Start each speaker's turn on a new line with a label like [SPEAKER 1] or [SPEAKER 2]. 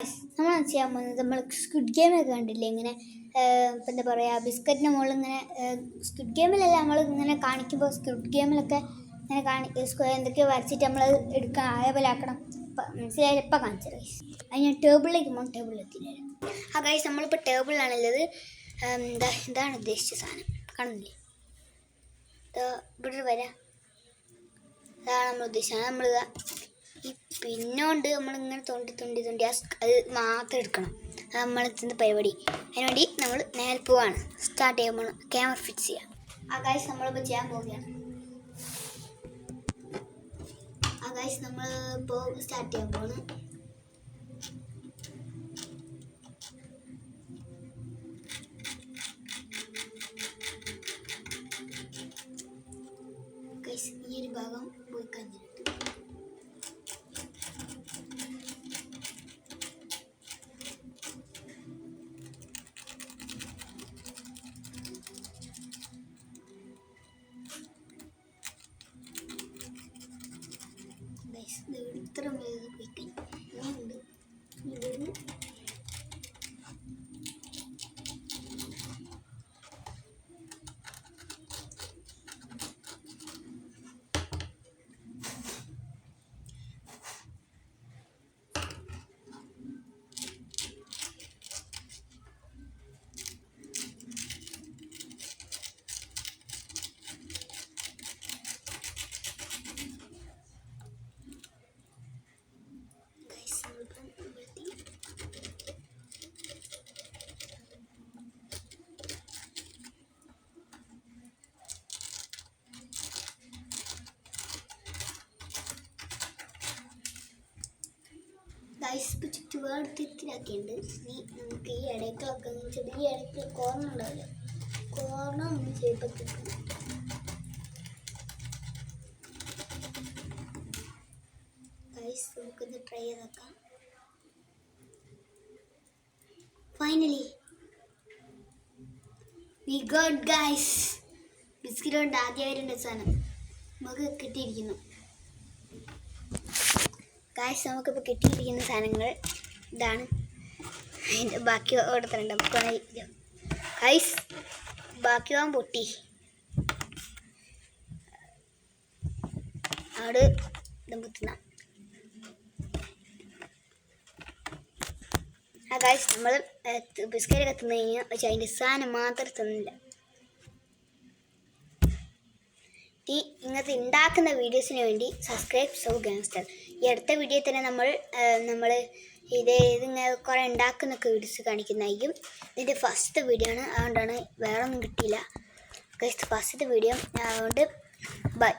[SPEAKER 1] നമ്മൾ ചെയ്യാൻ പോകുന്നത് നമ്മൾ സ്ക്വിഡ് ഗെയിമൊക്കെ കണ്ടില്ലേ ഇങ്ങനെ ഇപ്പം എന്താ പറയുക ബിസ്ക്കറ്റിൻ്റെ മുകളിൽ ഇങ്ങനെ സ്ക്വിഡ് ഗെയിമിലല്ല നമ്മൾ ഇങ്ങനെ കാണിക്കുമ്പോൾ സ്ക്വിഡ് ഗെയിമിലൊക്കെ ഇങ്ങനെ എന്തൊക്കെയോ വരച്ചിട്ട് നമ്മൾ എടുക്കണം അതേപോലെ ആക്കണം മനസ്സിലായാലും ഇപ്പം കാണിച്ചത് ഗൈസ് അത് ഞാൻ ടേബിളിലേക്ക് പോകണം ടേബിളിലെത്തില്ല ഗൈസ് നമ്മളിപ്പോൾ ടേബിളിലാണുള്ളത് എന്താണ് ഉദ്ദേശിച്ച സാധനം കാണുന്നില്ലേ ഇവിടെ വരാം അതാണ് നമ്മൾ ഉദ്ദേശിച്ചത് നമ്മളിതാ ഈ പിന്നോണ്ട് നമ്മളിങ്ങനെ തൊണ്ടി അത് മാത്രം എടുക്കണം അത് നമ്മളെത്തുന്ന പരിപാടി അതിനുവേണ്ടി നമ്മൾ നേരെ പോവാണ് സ്റ്റാർട്ട് ചെയ്യാൻ പോകണം ക്യാമറ ഫിക്സ് ചെയ്യാം ഗൈസ് നമ്മളിപ്പോൾ ചെയ്യാൻ പോവുകയാണ് ഗൈസ് നമ്മളിപ്പോൾ സ്റ്റാർട്ട് ചെയ്യാൻ പോകണം ഗൈസ് ഈ ഒരു ഭാഗം പോയി കഴിഞ്ഞിട്ട് ഇത്ര പോയിക്കഴിഞ്ഞുണ്ട് ഇവിടുന്ന് ഇപ്പോൾ ചുറ്റുപാട് തിരിക്കിലാക്കിയിട്ടുണ്ട് ഇനി നമുക്ക് ഈ ഇടയ്ക്കൊക്കെ ചെറിയ ഇടയ്ക്ക് കോർണർ ഉണ്ടാവില്ല കോർണർ നമ്മൾ ചെയ്യപ്പെട്ടിട്ടുണ്ട് നമുക്കിത് ട്രൈ ചെയ്ത് നോക്കാം finally we got guys biscuit കൊണ്ട് ആദ്യമായിട്ടുണ്ട് സാധനം നമുക്ക് കിട്ടിയിരിക്കുന്നു ഗൈസ് നമുക്കിപ്പോൾ കിട്ടിയിരിക്കുന്ന സാധനങ്ങൾ ഇതാണ് അതിൻ്റെ ബാക്കി ഓടത്തുണ്ട് നമുക്ക് ഗൈസ് ബാക്കി പോകാൻ പൊട്ടി അവിടെ കുത്തുന്ന ഗൈസ് നമ്മൾ ബിസ്ക്കറ്റ് തിന്നു കഴിഞ്ഞാൽ പക്ഷെ അതിൻ്റെ സാധനം മാത്രം തിന്നില്ല ഈ ഇങ്ങനത്തെ ഉണ്ടാക്കുന്ന വീഡിയോസിന് വേണ്ടി സബ്സ്ക്രൈബ് സോ ഗാങ്സ്റ്റർ ഈ അടുത്ത വീഡിയോയിൽ തന്നെ നമ്മൾ ഇതിങ്ങനെ കുറേ ഉണ്ടാക്കുന്നൊക്കെ വീഡിയോസ് കാണിക്കുന്നതായിരിക്കും ഇതിൻ്റെ ഫസ്റ്റ് വീഡിയോ ആണ് അതുകൊണ്ടാണ് വേറെ ഒന്നും കിട്ടിയില്ല ഫസ്റ്റ് വീഡിയോ അതുകൊണ്ട് ബൈ